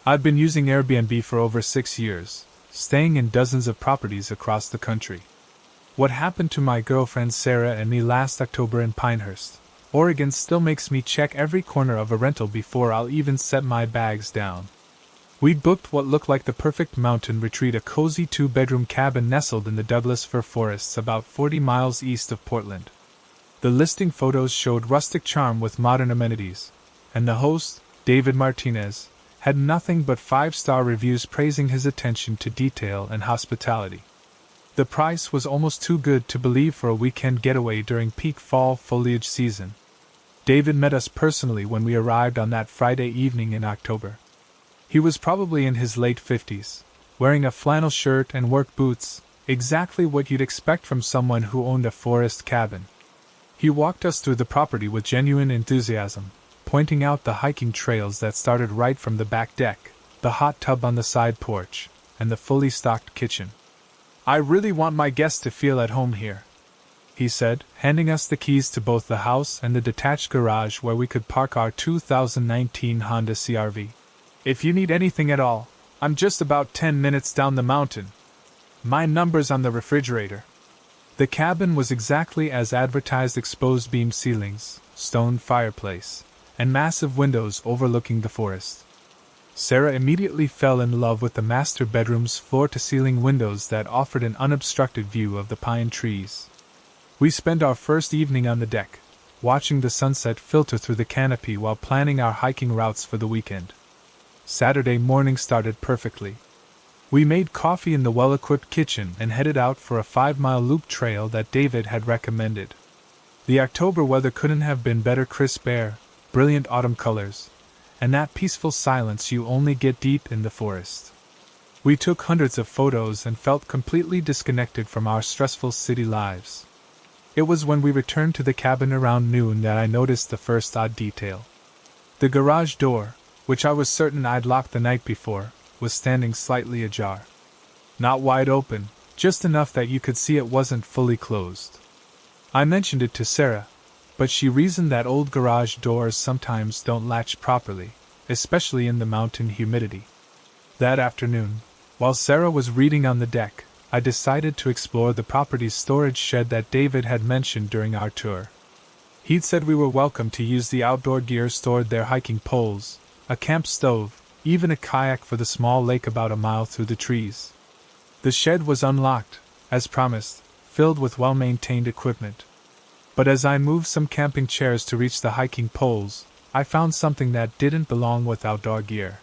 I've been using Airbnb for over 6 years, staying in dozens of properties across the country. What happened to my girlfriend Sarah and me last October in Pinehurst, Oregon still makes me check every corner of a rental before I'll even set my bags down. We'd booked what looked like the perfect mountain retreat, a cozy 2-bedroom cabin nestled in the Douglas fir forests about 40 miles east of Portland. The listing photos showed rustic charm with modern amenities, and the host, David Martinez, had nothing but 5-star reviews praising his attention to detail and hospitality. The price was almost too good to believe for a weekend getaway during peak fall foliage season. David met us personally when we arrived on that Friday evening in October. He was probably in his late 50s, wearing a flannel shirt and work boots, exactly what you'd expect from someone who owned a forest cabin. He walked us through the property with genuine enthusiasm, pointing out the hiking trails that started right from the back deck, the hot tub on the side porch, and the fully stocked kitchen. "I really want my guests to feel at home here," he said, handing us the keys to both the house and the detached garage where we could park our 2019 Honda CR-V. "If you need anything at all, I'm just about 10 minutes down the mountain. My number's on the refrigerator." The cabin was exactly as advertised: exposed beam ceilings, stone fireplace, and massive windows overlooking the forest. Sarah immediately fell in love with the master bedroom's floor-to-ceiling windows that offered an unobstructed view of the pine trees. We spent our first evening on the deck, watching the sunset filter through the canopy while planning our hiking routes for the weekend. Saturday morning started perfectly. We made coffee in the well-equipped kitchen and headed out for a 5-mile loop trail that David had recommended. The October weather couldn't have been better: crisp air, brilliant autumn colors, and that peaceful silence you only get deep in the forest. We took hundreds of photos and felt completely disconnected from our stressful city lives. It was when we returned to the cabin around noon that I noticed the first odd detail. The garage door, which I was certain I'd locked the night before, was standing slightly ajar. Not wide open, just enough that you could see it wasn't fully closed. I mentioned it to Sarah, but she reasoned that old garage doors sometimes don't latch properly, especially in the mountain humidity. That afternoon, while Sarah was reading on the deck, I decided to explore the property's storage shed that David had mentioned during our tour. He'd said we were welcome to use the outdoor gear stored there: hiking poles, a camp stove, even a kayak for the small lake about a mile through the trees. The shed was unlocked, as promised, filled with well-maintained equipment. But as I moved some camping chairs to reach the hiking poles, I found something that didn't belong with outdoor gear.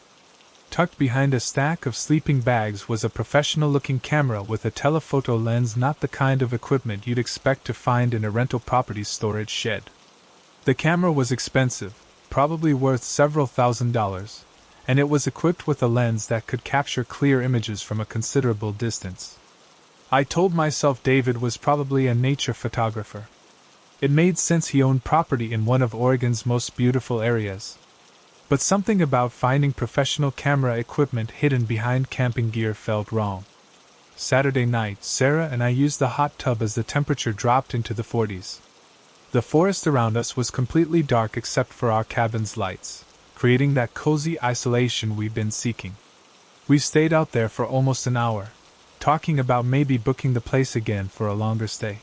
Tucked behind a stack of sleeping bags was a professional-looking camera with a telephoto lens, not the kind of equipment you'd expect to find in a rental property's storage shed. The camera was expensive, probably worth several $1,000s, and it was equipped with a lens that could capture clear images from a considerable distance. I told myself David was probably a nature photographer. It made sense: he owned property in one of Oregon's most beautiful areas. But something about finding professional camera equipment hidden behind camping gear felt wrong. Saturday night, Sarah and I used the hot tub as the temperature dropped into the 40s. The forest around us was completely dark except for our cabin's lights, creating that cozy isolation we'd been seeking. We stayed out there for almost an hour, talking about maybe booking the place again for a longer stay.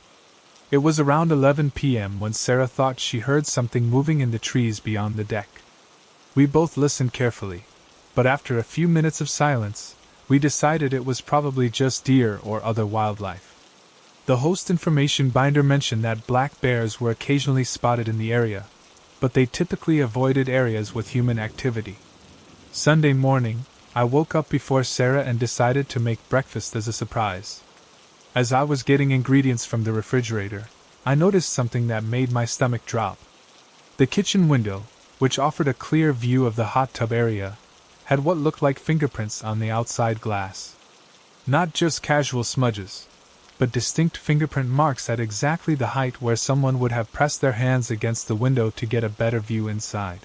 It was around 11 p.m. when Sarah thought she heard something moving in the trees beyond the deck. We both listened carefully, but after a few minutes of silence, we decided it was probably just deer or other wildlife. The host information binder mentioned that black bears were occasionally spotted in the area, but they typically avoided areas with human activity. Sunday morning, I woke up before Sarah and decided to make breakfast as a surprise. As I was getting ingredients from the refrigerator, I noticed something that made my stomach drop. The kitchen window, which offered a clear view of the hot tub area, had what looked like fingerprints on the outside glass. Not just casual smudges, but distinct fingerprint marks at exactly the height where someone would have pressed their hands against the window to get a better view inside.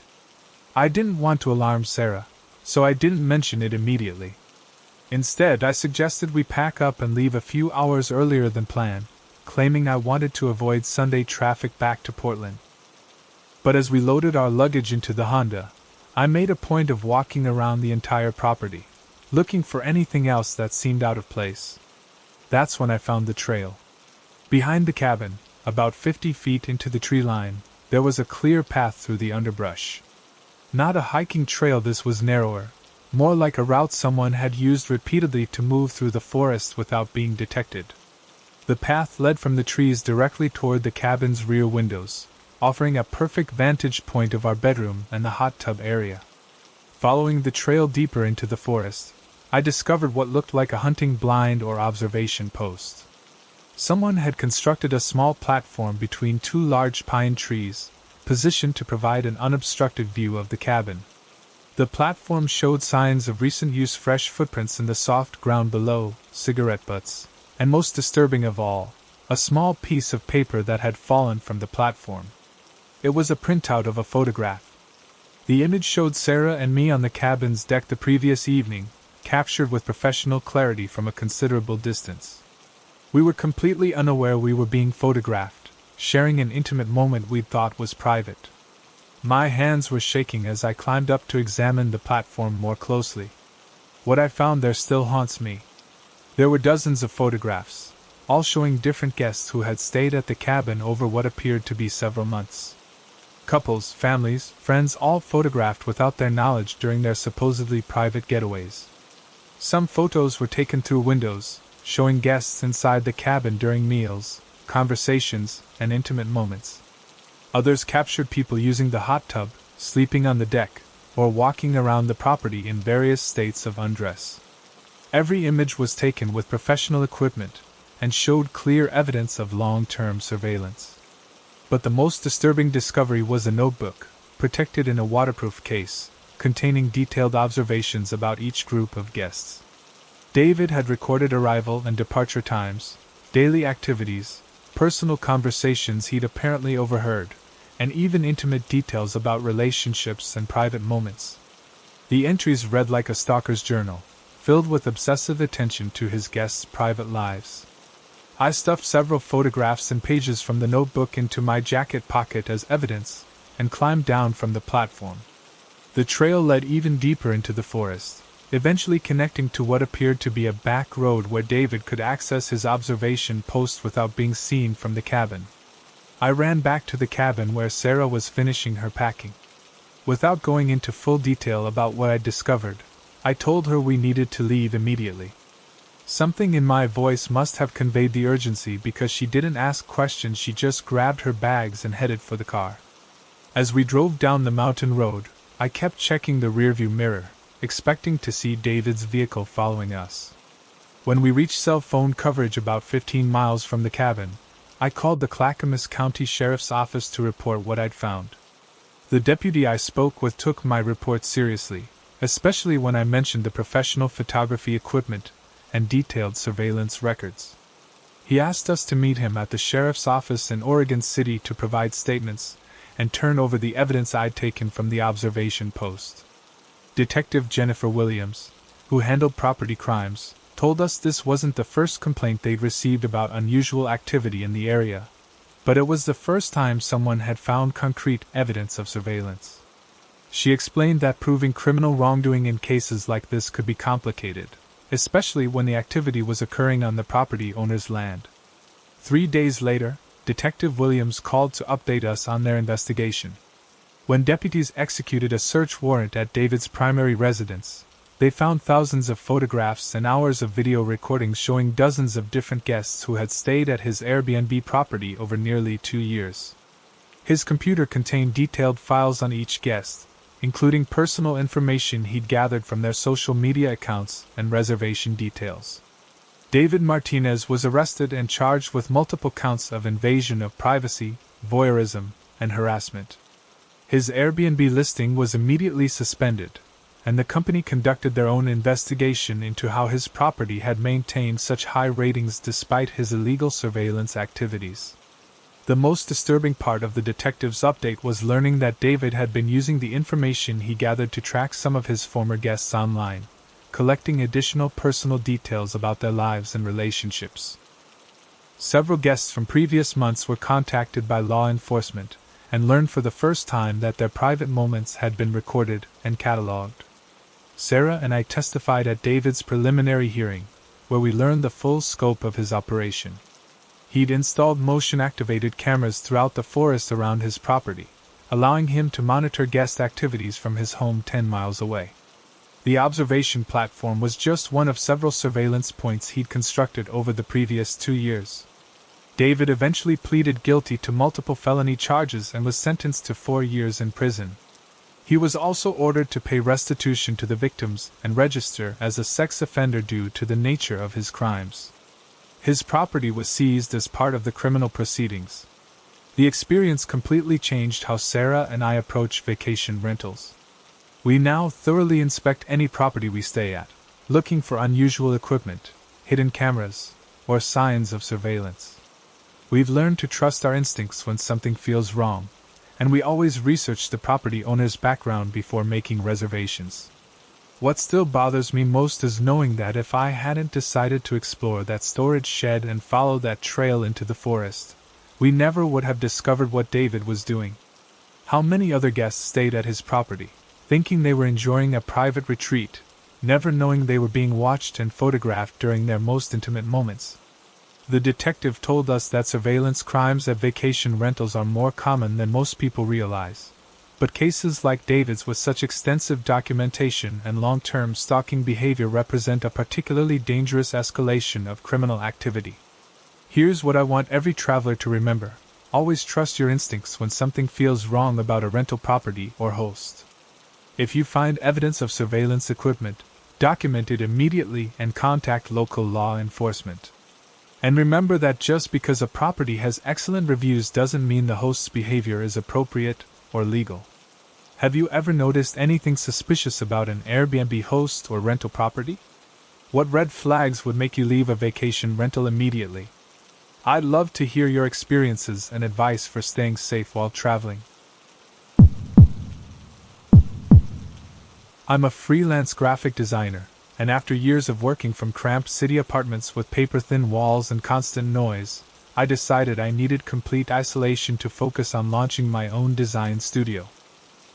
I didn't want to alarm Sarah, so I didn't mention it immediately. Instead, I suggested we pack up and leave a few hours earlier than planned, claiming I wanted to avoid Sunday traffic back to Portland. But as we loaded our luggage into the Honda, I made a point of walking around the entire property, looking for anything else that seemed out of place. That's when I found the trail. Behind the cabin, about 50 feet into the tree line, there was a clear path through the underbrush. Not a hiking trail, this was narrower, more like a route someone had used repeatedly to move through the forest without being detected. The path led from the trees directly toward the cabin's rear windows, offering a perfect vantage point of our bedroom and the hot tub area. Following the trail deeper into the forest, I discovered what looked like a hunting blind or observation post. Someone had constructed a small platform between two large pine trees, positioned to provide an unobstructed view of the cabin. The platform showed signs of recent use, fresh footprints in the soft ground below, cigarette butts, and most disturbing of all, a small piece of paper that had fallen from the platform. It was a printout of a photograph. The image showed Sarah and me on the cabin's deck the previous evening, captured with professional clarity from a considerable distance. We were completely unaware we were being photographed, sharing an intimate moment we'd thought was private. My hands were shaking as I climbed up to examine the platform more closely. What I found there still haunts me. There were dozens of photographs, all showing different guests who had stayed at the cabin over what appeared to be several months. Couples, families, friends, all photographed without their knowledge during their supposedly private getaways. Some photos were taken through windows, showing guests inside the cabin during meals, conversations, and intimate moments. Others captured people using the hot tub, sleeping on the deck, or walking around the property in various states of undress. Every image was taken with professional equipment and showed clear evidence of long-term surveillance. But the most disturbing discovery was a notebook, protected in a waterproof case, containing detailed observations about each group of guests. David had recorded arrival and departure times, daily activities, personal conversations he'd apparently overheard, and even intimate details about relationships and private moments. The entries read like a stalker's journal, filled with obsessive attention to his guests' private lives. I stuffed several photographs and pages from the notebook into my jacket pocket as evidence, and climbed down from the platform. The trail led even deeper into the forest, eventually connecting to what appeared to be a back road where David could access his observation post without being seen from the cabin. I ran back to the cabin where Sarah was finishing her packing. Without going into full detail about what I'd discovered, I told her we needed to leave immediately. Something in my voice must have conveyed the urgency because she didn't ask questions, she just grabbed her bags and headed for the car. As we drove down the mountain road, I kept checking the rearview mirror, expecting to see David's vehicle following us. When we reached cell phone coverage about 15 miles from the cabin, I called the Clackamas County Sheriff's Office to report what I'd found. The deputy I spoke with took my report seriously, especially when I mentioned the professional photography equipment and detailed surveillance records. He asked us to meet him at the sheriff's office in Oregon City to provide statements and turn over the evidence I'd taken from the observation post. Detective Jennifer Williams, who handled property crimes, told us this wasn't the first complaint they'd received about unusual activity in the area, but it was the first time someone had found concrete evidence of surveillance. She explained that proving criminal wrongdoing in cases like this could be complicated, especially when the activity was occurring on the property owner's land. 3 days later, Detective Williams called to update us on their investigation. When deputies executed a search warrant at David's primary residence, they found thousands of photographs and hours of video recordings showing dozens of different guests who had stayed at his Airbnb property over nearly 2 years. His computer contained detailed files on each guest, including personal information he'd gathered from their social media accounts and reservation details. David Martinez was arrested and charged with multiple counts of invasion of privacy, voyeurism, and harassment. His Airbnb listing was immediately suspended, and the company conducted their own investigation into how his property had maintained such high ratings despite his illegal surveillance activities. The most disturbing part of the detective's update was learning that David had been using the information he gathered to track some of his former guests online, collecting additional personal details about their lives and relationships. Several guests from previous months were contacted by law enforcement, and learned for the first time that their private moments had been recorded and catalogued. Sarah and I testified at David's preliminary hearing, where we learned the full scope of his operation. He'd installed motion-activated cameras throughout the forest around his property, allowing him to monitor guest activities from his home 10 miles away. The observation platform was just one of several surveillance points he'd constructed over the previous 2 years. David eventually pleaded guilty to multiple felony charges and was sentenced to 4 years in prison. He was also ordered to pay restitution to the victims and register as a sex offender due to the nature of his crimes. His property was seized as part of the criminal proceedings. The experience completely changed how Sarah and I approach vacation rentals. We now thoroughly inspect any property we stay at, looking for unusual equipment, hidden cameras, or signs of surveillance. We've learned to trust our instincts when something feels wrong, and we always research the property owner's background before making reservations. What still bothers me most is knowing that if I hadn't decided to explore that storage shed and follow that trail into the forest, we never would have discovered what David was doing. How many other guests stayed at his property, thinking they were enjoying a private retreat, never knowing they were being watched and photographed during their most intimate moments. The detective told us that surveillance crimes at vacation rentals are more common than most people realize. But cases like David's with such extensive documentation and long-term stalking behavior represent a particularly dangerous escalation of criminal activity. Here's what I want every traveler to remember: always trust your instincts when something feels wrong about a rental property or host. If you find evidence of surveillance equipment, document it immediately and contact local law enforcement. And remember that just because a property has excellent reviews doesn't mean the host's behavior is appropriate or legal. Have you ever noticed anything suspicious about an Airbnb host or rental property? What red flags would make you leave a vacation rental immediately? I'd love to hear your experiences and advice for staying safe while traveling. I'm a freelance graphic designer, and after years of working from cramped city apartments with paper-thin walls and constant noise, I decided I needed complete isolation to focus on launching my own design studio.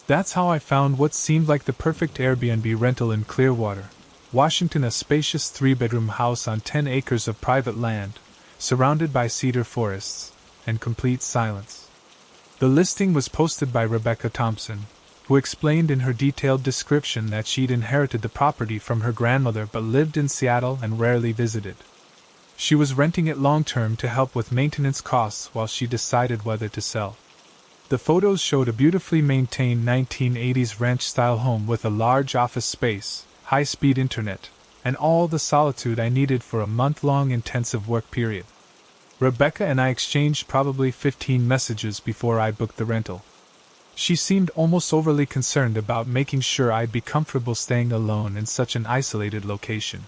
That's how I found what seemed like the perfect Airbnb rental in Clearwater, Washington, a spacious 3-bedroom house on 10 acres of private land, surrounded by cedar forests, and complete silence. The listing was posted by Rebecca Thompson, who explained in her detailed description that she'd inherited the property from her grandmother but lived in Seattle and rarely visited. She was renting it long-term to help with maintenance costs while she decided whether to sell. The photos showed a beautifully maintained 1980s ranch-style home with a large office space, high-speed internet, and all the solitude I needed for a month-long intensive work period. Rebecca and I exchanged probably 15 messages before I booked the rental. She seemed almost overly concerned about making sure I'd be comfortable staying alone in such an isolated location.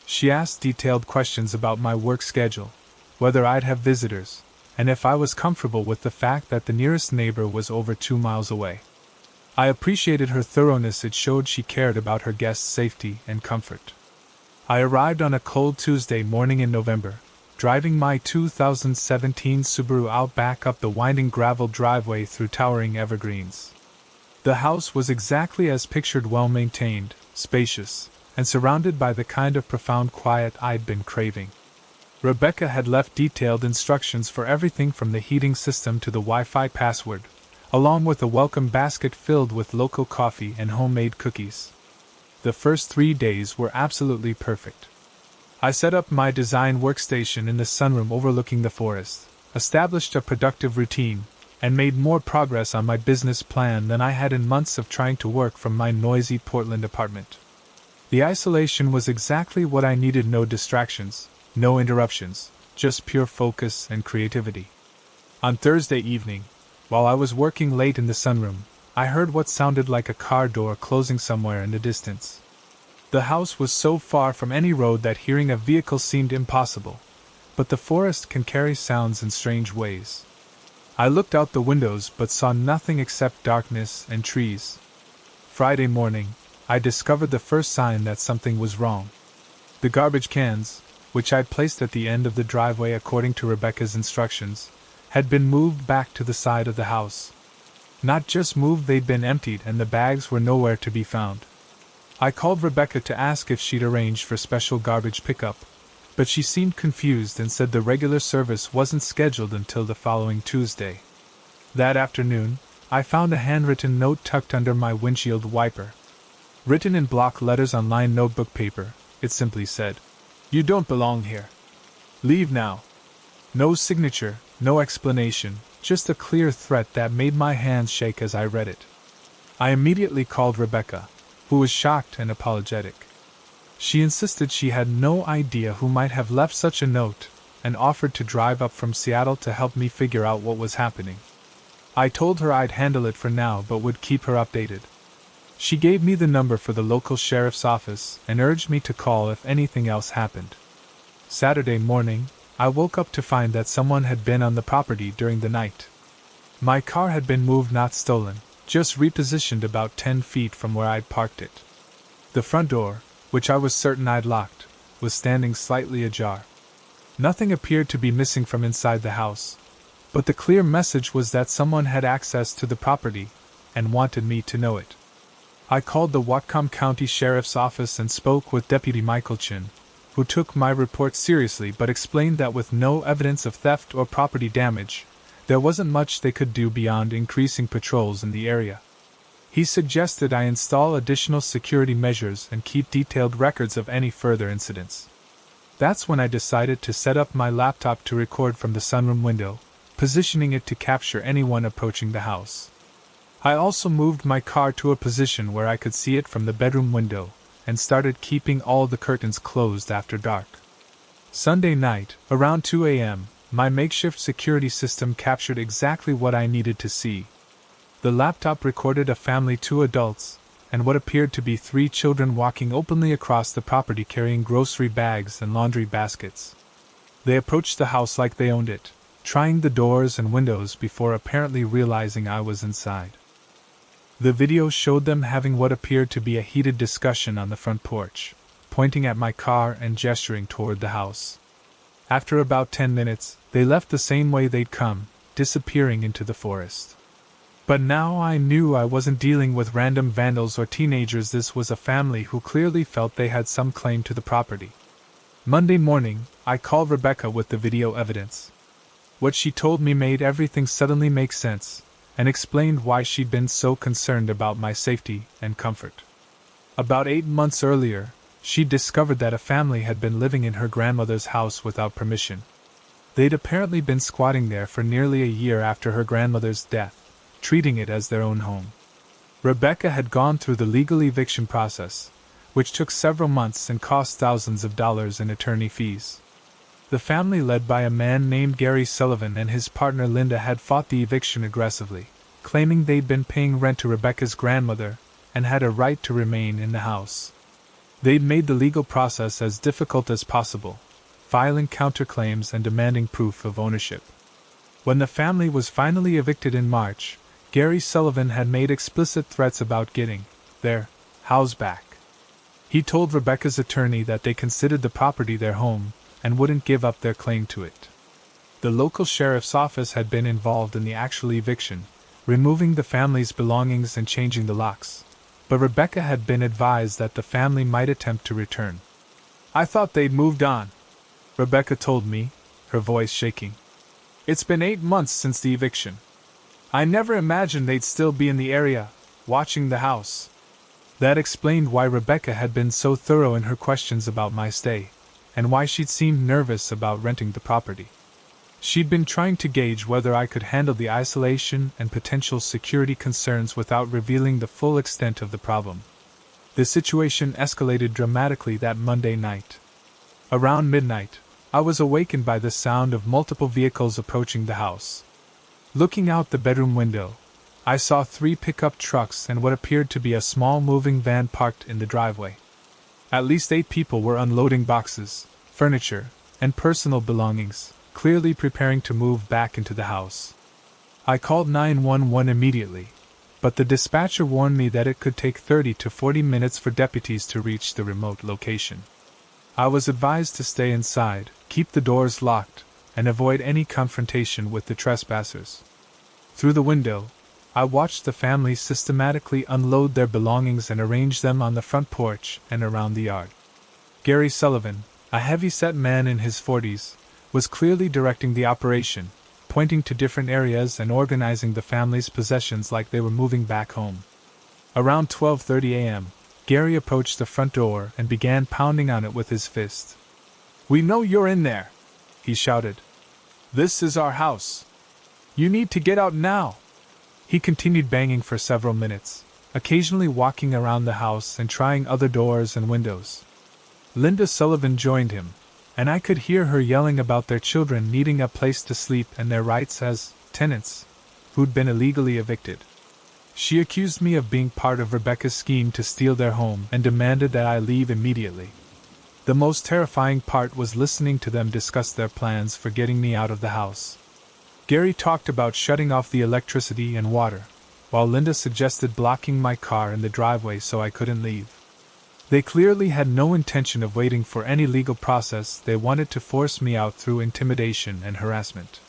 She asked detailed questions about my work schedule, whether I'd have visitors, and if I was comfortable with the fact that the nearest neighbor was over 2 miles away. I appreciated her thoroughness. It showed she cared about her guests' safety and comfort. I arrived on a cold Tuesday morning in November, driving my 2017 Subaru Outback up the winding gravel driveway through towering evergreens. The house was exactly as pictured: well-maintained, spacious, and surrounded by the kind of profound quiet I'd been craving. Rebecca had left detailed instructions for everything from the heating system to the Wi-Fi password, along with a welcome basket filled with local coffee and homemade cookies. The first 3 days were absolutely perfect. I set up my design workstation in the sunroom overlooking the forest, established a productive routine, and made more progress on my business plan than I had in months of trying to work from my noisy Portland apartment. The isolation was exactly what I needed: no distractions, no interruptions, just pure focus and creativity. On Thursday evening, while I was working late in the sunroom, I heard what sounded like a car door closing somewhere in the distance. The house was so far from any road that hearing a vehicle seemed impossible, but the forest can carry sounds in strange ways. I looked out the windows but saw nothing except darkness and trees. Friday morning, I discovered the first sign that something was wrong. The garbage cans, which I'd placed at the end of the driveway according to Rebecca's instructions, had been moved back to the side of the house, Not just moved, they'd been emptied and the bags were nowhere to be found. I called Rebecca to ask if she'd arranged for special garbage pickup, but she seemed confused and said the regular service wasn't scheduled until the following Tuesday. That afternoon, I found a handwritten note tucked under my windshield wiper. Written in block letters on lined notebook paper, it simply said, "You don't belong here. Leave now." No signature, no explanation, just a clear threat that made my hands shake as I read it. I immediately called Rebecca, who was shocked and apologetic. She insisted she had no idea who might have left such a note, and offered to drive up from Seattle to help me figure out what was happening. I told her I'd handle it for now but would keep her updated. She gave me the number for the local sheriff's office and urged me to call if anything else happened. Saturday morning, I woke up to find that someone had been on the property during the night. My car had been moved, not stolen, just repositioned about 10 feet from where I'd parked it. The front door, which I was certain I'd locked, was standing slightly ajar. Nothing appeared to be missing from inside the house, but the clear message was that someone had access to the property and wanted me to know it. I called the Whatcom County Sheriff's Office and spoke with Deputy Michaelchin, who took my report seriously but explained that with no evidence of theft or property damage, there wasn't much they could do beyond increasing patrols in the area. He suggested I install additional security measures and keep detailed records of any further incidents. That's when I decided to set up my laptop to record from the sunroom window, positioning it to capture anyone approaching the house. I also moved my car to a position where I could see it from the bedroom window, and started keeping all the curtains closed after dark. Sunday night, around 2 a.m., my makeshift security system captured exactly what I needed to see. The laptop recorded a family, 2 adults, and what appeared to be 3 children walking openly across the property carrying grocery bags and laundry baskets. They approached the house like they owned it, trying the doors and windows before apparently realizing I was inside. The video showed them having what appeared to be a heated discussion on the front porch, pointing at my car and gesturing toward the house. After about 10 minutes, they left the same way they'd come, disappearing into the forest. But now I knew I wasn't dealing with random vandals or teenagers. This was a family who clearly felt they had some claim to the property. Monday morning, I called Rebecca with the video evidence. What she told me made everything suddenly make sense, and explained why she'd been so concerned about my safety and comfort. About 8 months earlier, she'd discovered that a family had been living in her grandmother's house without permission. They'd apparently been squatting there for nearly a year after her grandmother's death, treating it as their own home. Rebecca had gone through the legal eviction process, which took several months and cost thousands of dollars in attorney fees. The family, led by a man named Gary Sullivan and his partner Linda, had fought the eviction aggressively, claiming they'd been paying rent to Rebecca's grandmother and had a right to remain in the house. They'd made the legal process as difficult as possible, filing counterclaims and demanding proof of ownership. When the family was finally evicted in March, Gary Sullivan had made explicit threats about getting their house back. He told Rebecca's attorney that they considered the property their home and wouldn't give up their claim to it. The local sheriff's office had been involved in the actual eviction, removing the family's belongings and changing the locks, but Rebecca had been advised that the family might attempt to return. "I thought they'd moved on," Rebecca told me, her voice shaking. "It's been 8 months since the eviction. I never imagined they'd still be in the area, watching the house." That explained why Rebecca had been so thorough in her questions about my stay, and why she'd seemed nervous about renting the property. She'd been trying to gauge whether I could handle the isolation and potential security concerns without revealing the full extent of the problem. The situation escalated dramatically that Monday night. Around midnight, I was awakened by the sound of multiple vehicles approaching the house. Looking out the bedroom window, I saw 3 pickup trucks and what appeared to be a small moving van parked in the driveway. At least 8 people were unloading boxes, furniture, and personal belongings, clearly preparing to move back into the house. I called 911 immediately, but the dispatcher warned me that it could take 30 to 40 minutes for deputies to reach the remote location. I was advised to stay inside, keep the doors locked, and avoid any confrontation with the trespassers. Through the window, I watched the family systematically unload their belongings and arrange them on the front porch and around the yard. Gary Sullivan, a heavy-set man in his 40s, was clearly directing the operation, pointing to different areas and organizing the family's possessions like they were moving back home. Around 12:30 a.m., Gary approached the front door and began pounding on it with his fist. "We know you're in there," he shouted. "This is our house. You need to get out now." He continued banging for several minutes, occasionally walking around the house and trying other doors and windows. Linda Sullivan joined him, and I could hear her yelling about their children needing a place to sleep and their rights as tenants who'd been illegally evicted. She accused me of being part of Rebecca's scheme to steal their home and demanded that I leave immediately. The most terrifying part was listening to them discuss their plans for getting me out of the house. Gary talked about shutting off the electricity and water, while Linda suggested blocking my car in the driveway so I couldn't leave. They clearly had no intention of waiting for any legal process. They wanted to force me out through intimidation and harassment.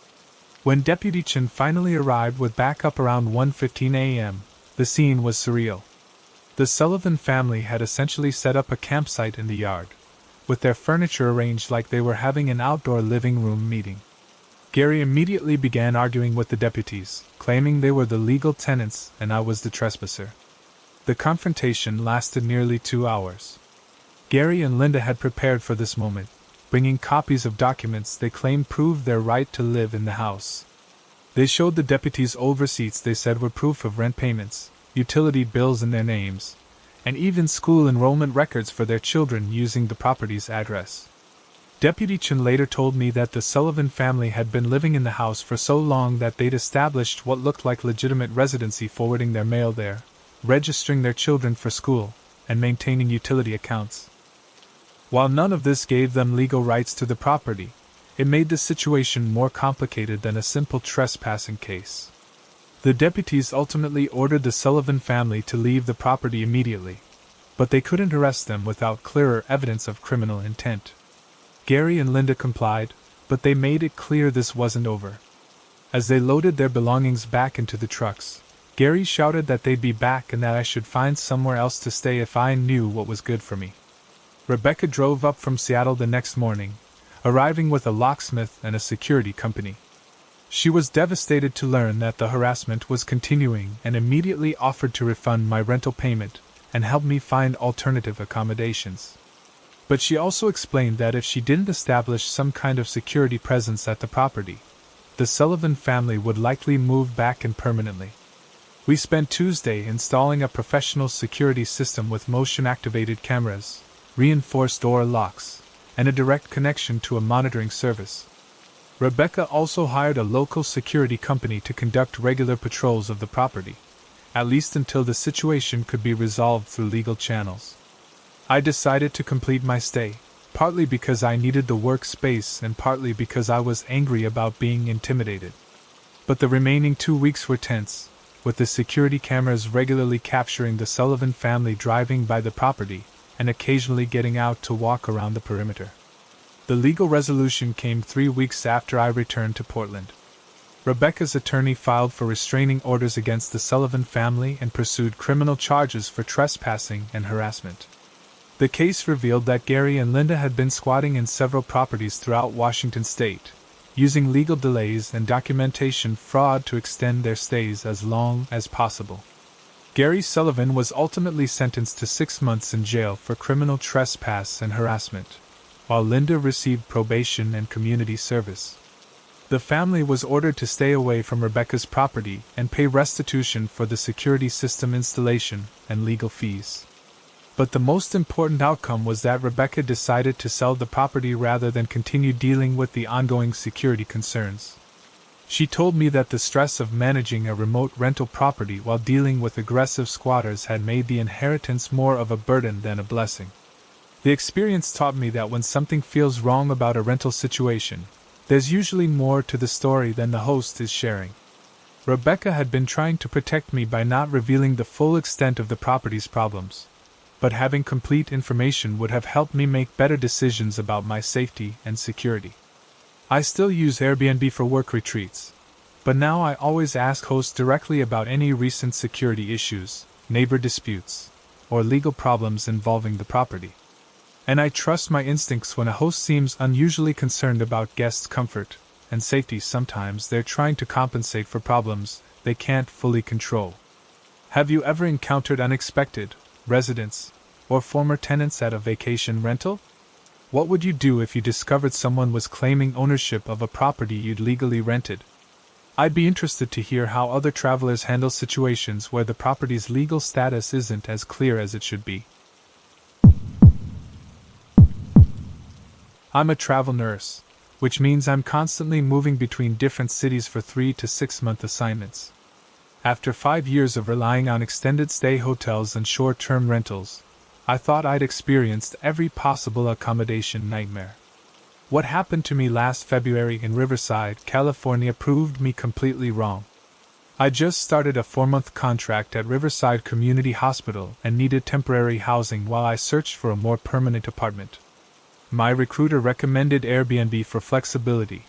When Deputy Chen finally arrived with backup around 1:15 a.m., the scene was surreal. The Sullivan family had essentially set up a campsite in the yard, with their furniture arranged like they were having an outdoor living room meeting. Gary immediately began arguing with the deputies, claiming they were the legal tenants and I was the trespasser. The confrontation lasted nearly 2 hours. Gary and Linda had prepared for this moment, bringing copies of documents they claimed proved their right to live in the house. They showed the deputies old receipts they said were proof of rent payments, utility bills in their names, and even school enrollment records for their children using the property's address. Deputy Chen later told me that the Sullivan family had been living in the house for so long that they'd established what looked like legitimate residency, forwarding their mail there, registering their children for school, and maintaining utility accounts. While none of this gave them legal rights to the property, it made the situation more complicated than a simple trespassing case. The deputies ultimately ordered the Sullivan family to leave the property immediately, but they couldn't arrest them without clearer evidence of criminal intent. Gary and Linda complied, but they made it clear this wasn't over. As they loaded their belongings back into the trucks, Gary shouted that they'd be back and that I should find somewhere else to stay if I knew what was good for me. Rebecca drove up from Seattle the next morning, arriving with a locksmith and a security company. She was devastated to learn that the harassment was continuing and immediately offered to refund my rental payment and help me find alternative accommodations. But she also explained that if she didn't establish some kind of security presence at the property, the Sullivan family would likely move back in permanently. We spent Tuesday installing a professional security system with motion-activated cameras, reinforced door locks, and a direct connection to a monitoring service. Rebecca also hired a local security company to conduct regular patrols of the property, at least until the situation could be resolved through legal channels. I decided to complete my stay, partly because I needed the workspace and partly because I was angry about being intimidated. But the remaining 2 weeks were tense, with the security cameras regularly capturing the Sullivan family driving by the property and occasionally getting out to walk around the perimeter. The legal resolution came 3 weeks after I returned to Portland. Rebecca's attorney filed for restraining orders against the Sullivan family and pursued criminal charges for trespassing and harassment. The case revealed that Gary and Linda had been squatting in several properties throughout Washington state, using legal delays and documentation fraud to extend their stays as long as possible. Gary Sullivan was ultimately sentenced to 6 months in jail for criminal trespass and harassment, while Linda received probation and community service. The family was ordered to stay away from Rebecca's property and pay restitution for the security system installation and legal fees. But the most important outcome was that Rebecca decided to sell the property rather than continue dealing with the ongoing security concerns. She told me that the stress of managing a remote rental property while dealing with aggressive squatters had made the inheritance more of a burden than a blessing. The experience taught me that when something feels wrong about a rental situation, there's usually more to the story than the host is sharing. Rebecca had been trying to protect me by not revealing the full extent of the property's problems, but having complete information would have helped me make better decisions about my safety and security. I still use Airbnb for work retreats, But now I always ask hosts directly about any recent security issues, neighbor disputes, or legal problems involving the property. And I trust my instincts when a host seems unusually concerned about guests' comfort and safety. Sometimes they're trying to compensate for problems they can't fully control. Have you ever encountered unexpected residents or former tenants at a vacation rental? What would you do if you discovered someone was claiming ownership of a property you'd legally rented? I'd be interested to hear how other travelers handle situations where the property's legal status isn't as clear as it should be. I'm a travel nurse, which means I'm constantly moving between different cities for 3 to 6 month assignments. After 5 years of relying on extended stay hotels and short-term rentals, I thought I'd experienced every possible accommodation nightmare. What happened to me last February in Riverside, California proved me completely wrong. I just started a 4-month contract at Riverside Community Hospital and needed temporary housing while I searched for a more permanent apartment. My recruiter recommended Airbnb for flexibility,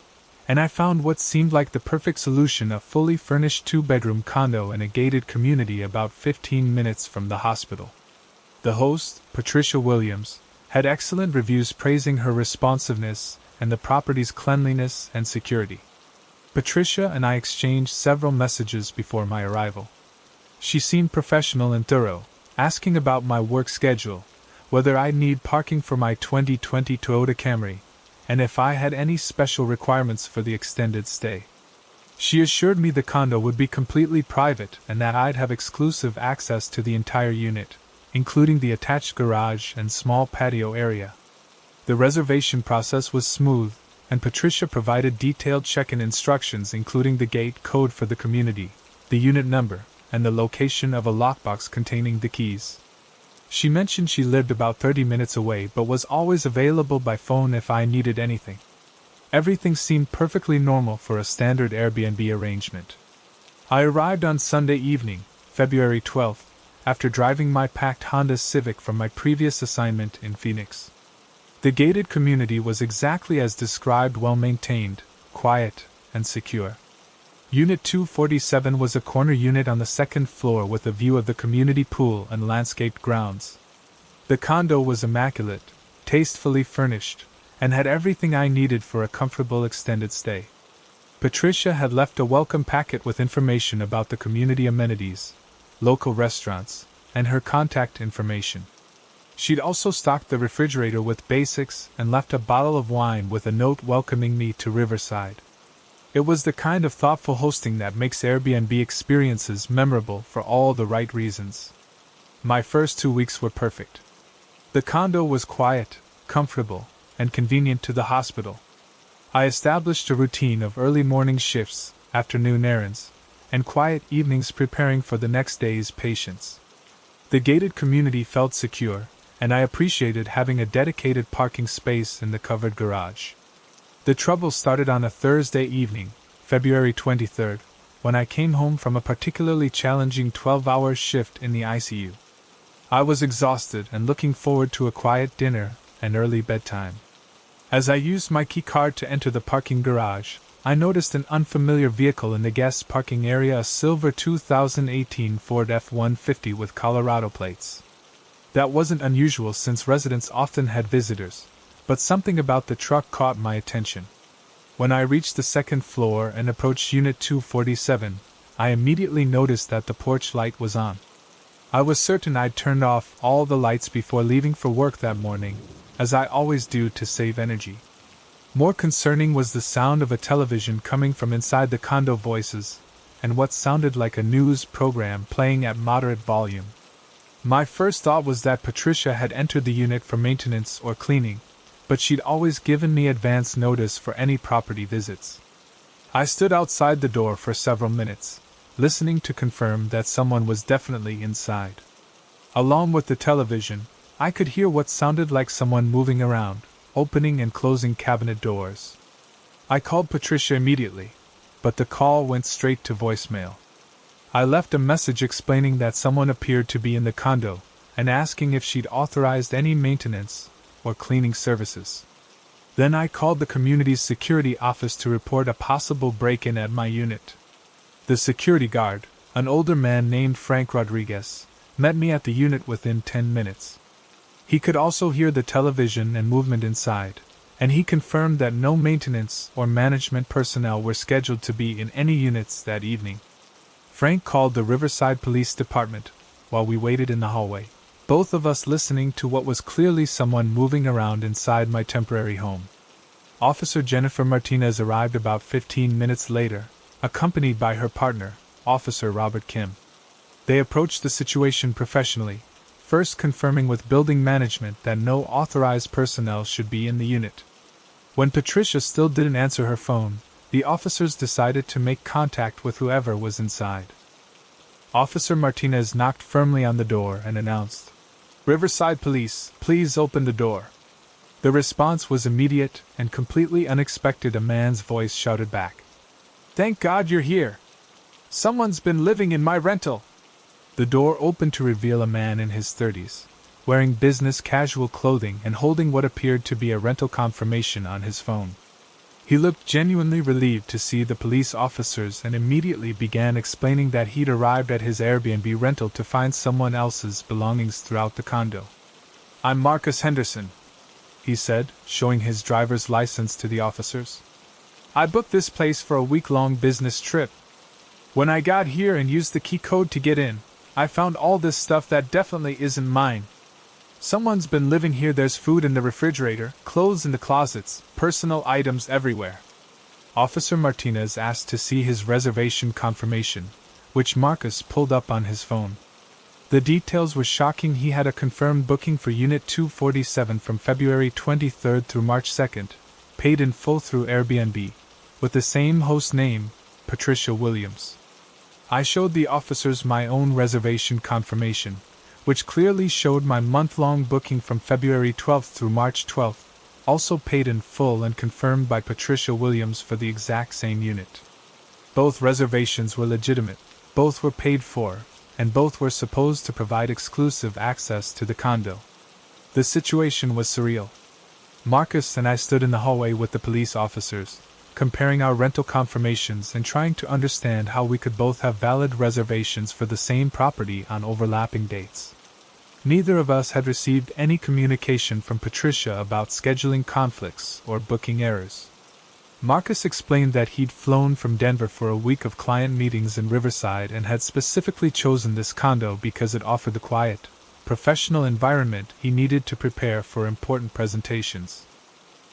and I found what seemed like the perfect solution: a fully furnished 2-bedroom condo in a gated community about 15 minutes from the hospital. The host, Patricia Williams, had excellent reviews praising her responsiveness and the property's cleanliness and security. Patricia and I exchanged several messages before my arrival. She seemed professional and thorough, asking about my work schedule, whether I'd need parking for my 2020 Toyota Camry, and if I had any special requirements for the extended stay. She assured me the condo would be completely private and that I'd have exclusive access to the entire unit, including the attached garage and small patio area. The reservation process was smooth, and Patricia provided detailed check-in instructions including the gate code for the community, the unit number, and the location of a lockbox containing the keys. She mentioned she lived about 30 minutes away but was always available by phone if I needed anything. Everything seemed perfectly normal for a standard Airbnb arrangement. I arrived on Sunday evening, February 12th, after driving my packed Honda Civic from my previous assignment in Phoenix. The gated community was exactly as described: well-maintained, quiet, and secure. Unit 247 was a corner unit on the second floor with a view of the community pool and landscaped grounds. The condo was immaculate, tastefully furnished, and had everything I needed for a comfortable extended stay. Patricia had left a welcome packet with information about the community amenities, local restaurants, and her contact information. She'd also stocked the refrigerator with basics and left a bottle of wine with a note welcoming me to Riverside. It was the kind of thoughtful hosting that makes Airbnb experiences memorable for all the right reasons. My first 2 weeks were perfect. The condo was quiet, comfortable, and convenient to the hospital. I established a routine of early morning shifts, afternoon errands, and quiet evenings preparing for the next day's patients. The gated community felt secure, and I appreciated having a dedicated parking space in the covered garage. The trouble started on a Thursday evening, February 23rd, when I came home from a particularly challenging 12-hour shift in the ICU. I was exhausted and looking forward to a quiet dinner and early bedtime. As I used my key card to enter the parking garage, I noticed an unfamiliar vehicle in the guest parking area: a silver 2018 Ford F-150 with Colorado plates. That wasn't unusual since residents often had visitors, but something about the truck caught my attention. When I reached the second floor and approached Unit 247, I immediately noticed that the porch light was on. I was certain I'd turned off all the lights before leaving for work that morning, as I always do to save energy. More concerning was the sound of a television coming from inside the condo, voices, and what sounded like a news program playing at moderate volume. My first thought was that Patricia had entered the unit for maintenance or cleaning, but she'd always given me advance notice for any property visits. I stood outside the door for several minutes, listening to confirm that someone was definitely inside. Along with the television, I could hear what sounded like someone moving around, opening and closing cabinet doors. I called Patricia immediately, but the call went straight to voicemail. I left a message explaining that someone appeared to be in the condo, and asking if she'd authorized any maintenance or cleaning services. Then I called the community's security office to report a possible break-in at my unit. The security guard, an older man named Frank Rodriguez, met me at the unit within 10 minutes. He could also hear the television and movement inside, and he confirmed that no maintenance or management personnel were scheduled to be in any units that evening. Frank called the Riverside Police Department while we waited in the hallway, both of us listening to what was clearly someone moving around inside my temporary home. Officer Jennifer Martinez arrived about 15 minutes later, accompanied by her partner, Officer Robert Kim. They approached the situation professionally, first confirming with building management that no authorized personnel should be in the unit. When Patricia still didn't answer her phone, the officers decided to make contact with whoever was inside. Officer Martinez knocked firmly on the door and announced, "Riverside Police, please open the door." The response was immediate and completely unexpected. A man's voice shouted back, "Thank God you're here. Someone's been living in my rental." The door opened to reveal a man in his 30s, wearing business casual clothing and holding what appeared to be a rental confirmation on his phone. He looked genuinely relieved to see the police officers and immediately began explaining that he'd arrived at his Airbnb rental to find someone else's belongings throughout the condo. "I'm Marcus Henderson," he said, showing his driver's license to the officers. "I booked this place for a week-long business trip. When I got here and used the key code to get in, I found all this stuff that definitely isn't mine. Someone's been living here. There's food in the refrigerator, clothes in the closets, personal items everywhere." Officer Martinez asked to see his reservation confirmation, which Marcus pulled up on his phone. The details were shocking. He had a confirmed booking for Unit 247 from February 23 through March 2, paid in full through Airbnb, with the same host name, Patricia Williams. I showed the officers my own reservation confirmation, which clearly showed my month-long booking from February 12 through March 12, also paid in full and confirmed by Patricia Williams for the exact same unit. Both reservations were legitimate, both were paid for, and both were supposed to provide exclusive access to the condo. The situation was surreal. Marcus and I stood in the hallway with the police officers, comparing our rental confirmations and trying to understand how we could both have valid reservations for the same property on overlapping dates. Neither of us had received any communication from Patricia about scheduling conflicts or booking errors. Marcus explained that he'd flown from Denver for a week of client meetings in Riverside and had specifically chosen this condo because it offered the quiet, professional environment he needed to prepare for important presentations.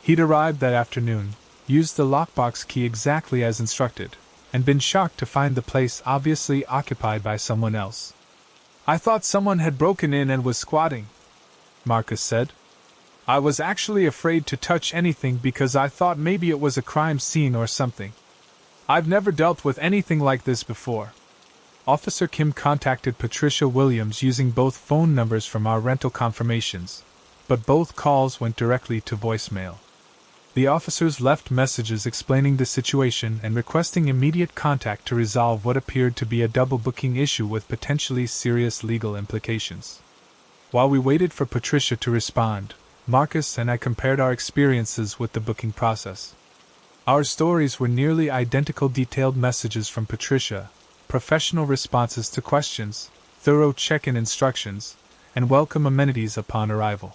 He'd arrived that afternoon, used the lockbox key exactly as instructed, and been shocked to find the place obviously occupied by someone else. "I thought someone had broken in and was squatting," Marcus said. "I was actually afraid to touch anything because I thought maybe it was a crime scene or something. I've never dealt with anything like this before." Officer Kim contacted Patricia Williams using both phone numbers from our rental confirmations, but both calls went directly to voicemail. The officers left messages explaining the situation and requesting immediate contact to resolve what appeared to be a double booking issue with potentially serious legal implications. While we waited for Patricia to respond, Marcus and I compared our experiences with the booking process. Our stories were nearly identical: detailed messages from Patricia, professional responses to questions, thorough check-in instructions, and welcome amenities upon arrival.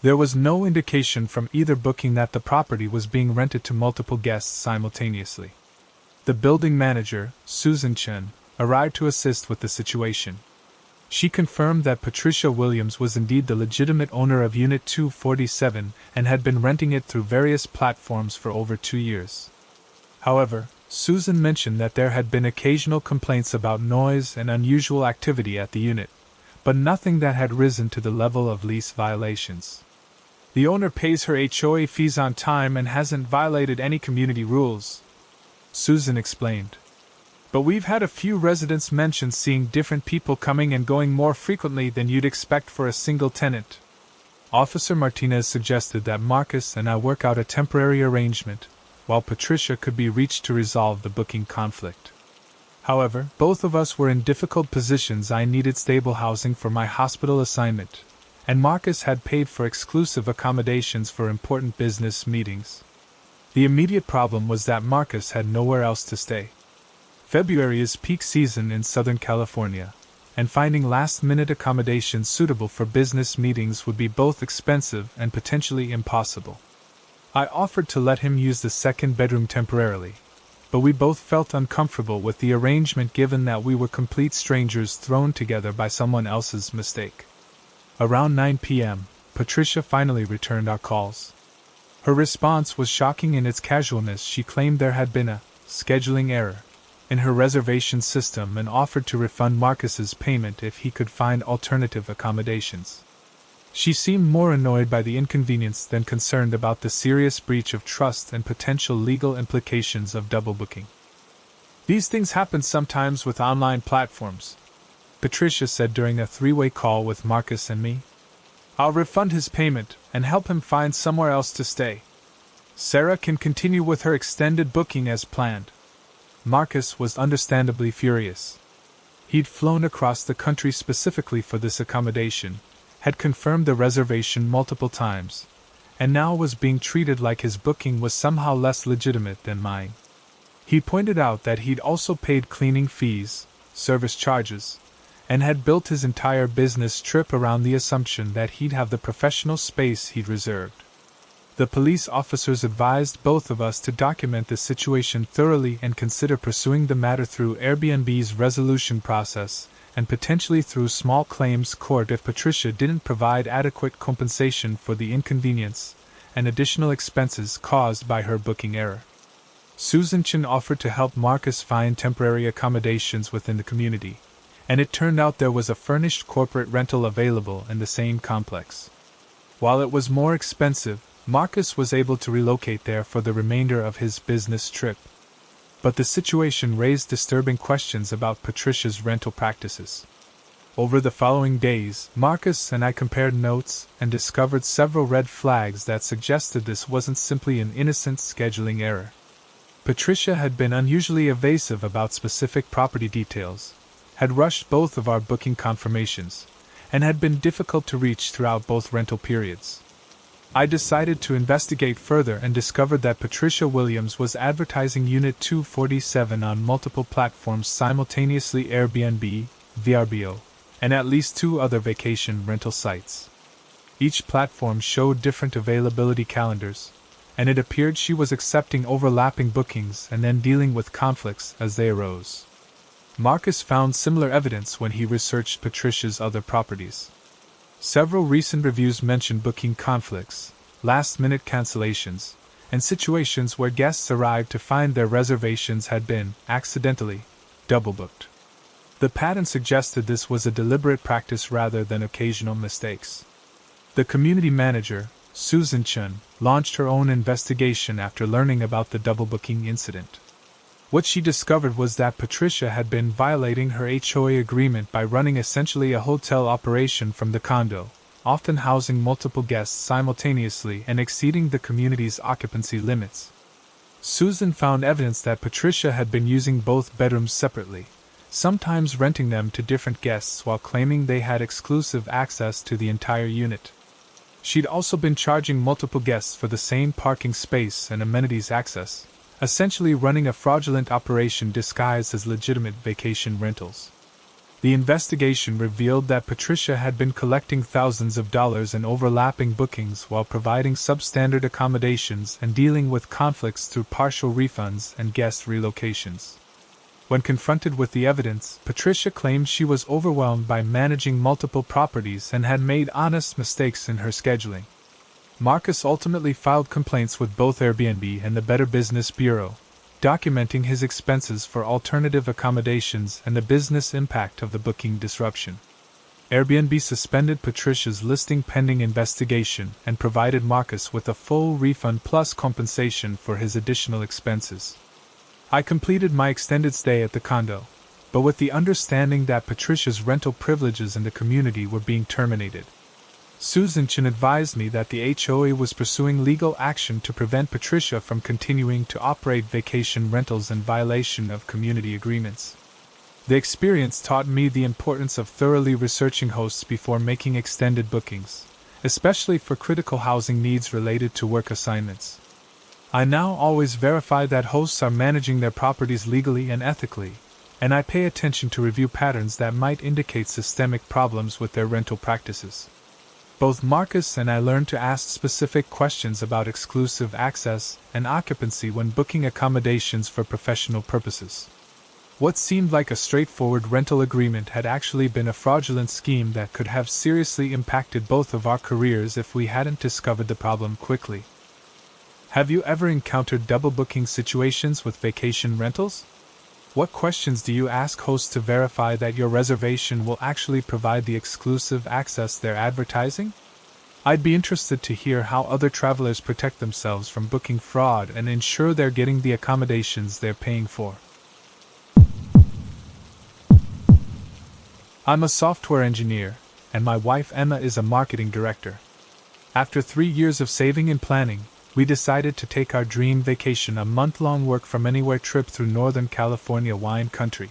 There was no indication from either booking that the property was being rented to multiple guests simultaneously. The building manager, Susan Chen, arrived to assist with the situation. She confirmed that Patricia Williams was indeed the legitimate owner of Unit 247 and had been renting it through various platforms for over 2 years. However, Susan mentioned that there had been occasional complaints about noise and unusual activity at the unit, but nothing that had risen to the level of lease violations. "The owner pays her HOA fees on time and hasn't violated any community rules," Susan explained. "But we've had a few residents mention seeing different people coming and going more frequently than you'd expect for a single tenant." Officer Martinez suggested that Marcus and I work out a temporary arrangement, while Patricia could be reached to resolve the booking conflict. However, both of us were in difficult positions. I needed stable housing for my hospital assignment, and Marcus had paid for exclusive accommodations for important business meetings. The immediate problem was that Marcus had nowhere else to stay. February is peak season in Southern California, and finding last-minute accommodations suitable for business meetings would be both expensive and potentially impossible. I offered to let him use the second bedroom temporarily, but we both felt uncomfortable with the arrangement given that we were complete strangers thrown together by someone else's mistake. Around 9 p.m., Patricia finally returned our calls. Her response was shocking in its casualness. She claimed there had been a scheduling error in her reservation system and offered to refund Marcus's payment if he could find alternative accommodations. She seemed more annoyed by the inconvenience than concerned about the serious breach of trust and potential legal implications of double booking. "These things happen sometimes with online platforms," Patricia said during a three-way call with Marcus and me. "I'll refund his payment and help him find somewhere else to stay. Sarah can continue with her extended booking as planned." Marcus was understandably furious. He'd flown across the country specifically for this accommodation, had confirmed the reservation multiple times, and now was being treated like his booking was somehow less legitimate than mine. He pointed out that he'd also paid cleaning fees, service charges, and had built his entire business trip around the assumption that he'd have the professional space he'd reserved. The police officers advised both of us to document the situation thoroughly and consider pursuing the matter through Airbnb's resolution process, and potentially through small claims court if Patricia didn't provide adequate compensation for the inconvenience and additional expenses caused by her booking error. Susan Chen offered to help Marcus find temporary accommodations within the community, and it turned out there was a furnished corporate rental available in the same complex. While it was more expensive, Marcus was able to relocate there for the remainder of his business trip. But the situation raised disturbing questions about Patricia's rental practices. Over the following days, Marcus and I compared notes and discovered several red flags that suggested this wasn't simply an innocent scheduling error. Patricia had been unusually evasive about specific property details, had rushed both of our booking confirmations, and had been difficult to reach throughout both rental periods. I decided to investigate further and discovered that Patricia Williams was advertising Unit 247 on multiple platforms simultaneously: Airbnb, VRBO, and at least 2 other vacation rental sites. Each platform showed different availability calendars, and it appeared she was accepting overlapping bookings and then dealing with conflicts as they arose. Marcus found similar evidence when he researched Patricia's other properties. Several recent reviews mentioned booking conflicts, last-minute cancellations, and situations where guests arrived to find their reservations had been, accidentally, double-booked. The pattern suggested this was a deliberate practice rather than occasional mistakes. The community manager, Susan Chen, launched her own investigation after learning about the double-booking incident. What she discovered was that Patricia had been violating her HOA agreement by running essentially a hotel operation from the condo, often housing multiple guests simultaneously and exceeding the community's occupancy limits. Susan found evidence that Patricia had been using both bedrooms separately, sometimes renting them to different guests while claiming they had exclusive access to the entire unit. She'd also been charging multiple guests for the same parking space and amenities access, essentially running a fraudulent operation disguised as legitimate vacation rentals. The investigation revealed that Patricia had been collecting thousands of dollars in overlapping bookings while providing substandard accommodations and dealing with conflicts through partial refunds and guest relocations. When confronted with the evidence, Patricia claimed she was overwhelmed by managing multiple properties and had made honest mistakes in her scheduling. Marcus ultimately filed complaints with both Airbnb and the Better Business Bureau, documenting his expenses for alternative accommodations and the business impact of the booking disruption. Airbnb suspended Patricia's listing pending investigation and provided Marcus with a full refund plus compensation for his additional expenses. I completed my extended stay at the condo, but with the understanding that Patricia's rental privileges in the community were being terminated. Susan Chen advised me that the HOA was pursuing legal action to prevent Patricia from continuing to operate vacation rentals in violation of community agreements. The experience taught me the importance of thoroughly researching hosts before making extended bookings, especially for critical housing needs related to work assignments. I now always verify that hosts are managing their properties legally and ethically, and I pay attention to review patterns that might indicate systemic problems with their rental practices. Both Marcus and I learned to ask specific questions about exclusive access and occupancy when booking accommodations for professional purposes. What seemed like a straightforward rental agreement had actually been a fraudulent scheme that could have seriously impacted both of our careers if we hadn't discovered the problem quickly. Have you ever encountered double booking situations with vacation rentals? What questions do you ask hosts to verify that your reservation will actually provide the exclusive access they're advertising? I'd be interested to hear how other travelers protect themselves from booking fraud and ensure they're getting the accommodations they're paying for. I'm a software engineer, and my wife Emma is a marketing director. After 3 years of saving and planning, we decided to take our dream vacation, a month-long work-from-anywhere trip through Northern California wine country.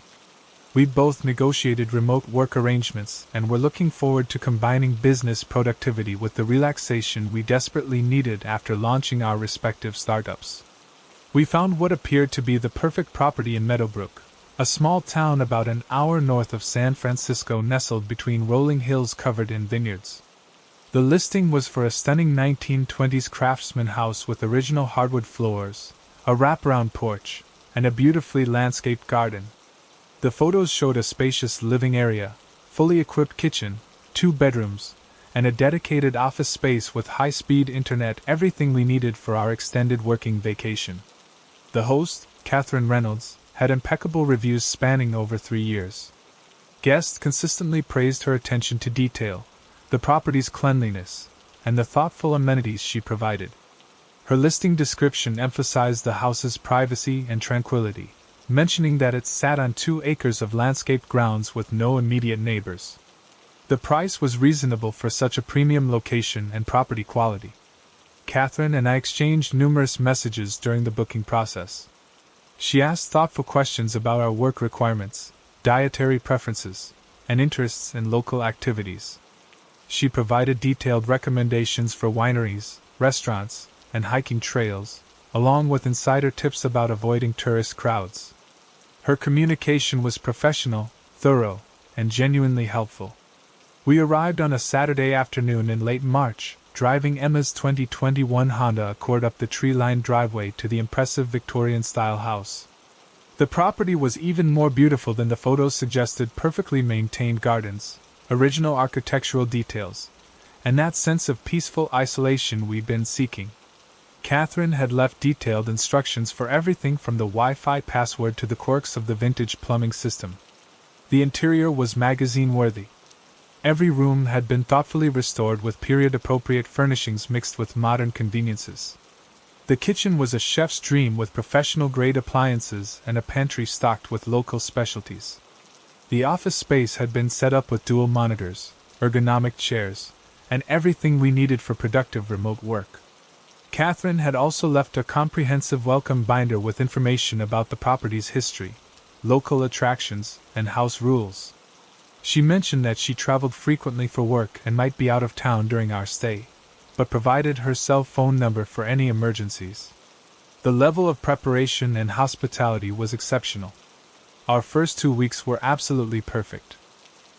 We both negotiated remote work arrangements and were looking forward to combining business productivity with the relaxation we desperately needed after launching our respective startups. We found what appeared to be the perfect property in Meadowbrook, a small town about an hour north of San Francisco nestled between rolling hills covered in vineyards. The listing was for a stunning 1920s craftsman house with original hardwood floors, a wraparound porch, and a beautifully landscaped garden. The photos showed a spacious living area, fully equipped kitchen, 2 bedrooms, and a dedicated office space with high-speed internet, everything we needed for our extended working vacation. The host, Catherine Reynolds, had impeccable reviews spanning over 3 years. Guests consistently praised her attention to detail, the property's cleanliness, and the thoughtful amenities she provided. Her listing description emphasized the house's privacy and tranquility, mentioning that it sat on 2 acres of landscaped grounds with no immediate neighbors. The price was reasonable for such a premium location and property quality. Catherine and I exchanged numerous messages during the booking process. She asked thoughtful questions about our work requirements, dietary preferences, and interests in local activities. She provided detailed recommendations for wineries, restaurants, and hiking trails, along with insider tips about avoiding tourist crowds. Her communication was professional, thorough, and genuinely helpful. We arrived on a Saturday afternoon in late March, driving Emma's 2021 Honda Accord up the tree-lined driveway to the impressive Victorian-style house. The property was even more beautiful than the photos suggested: perfectly maintained gardens, original architectural details, and that sense of peaceful isolation we'd been seeking. Catherine had left detailed instructions for everything from the Wi-Fi password to the quirks of the vintage plumbing system. The interior was magazine-worthy. Every room had been thoughtfully restored with period-appropriate furnishings mixed with modern conveniences. The kitchen was a chef's dream with professional-grade appliances and a pantry stocked with local specialties. The office space had been set up with dual monitors, ergonomic chairs, and everything we needed for productive remote work. Catherine had also left a comprehensive welcome binder with information about the property's history, local attractions, and house rules. She mentioned that she traveled frequently for work and might be out of town during our stay, but provided her cell phone number for any emergencies. The level of preparation and hospitality was exceptional. Our first 2 weeks were absolutely perfect.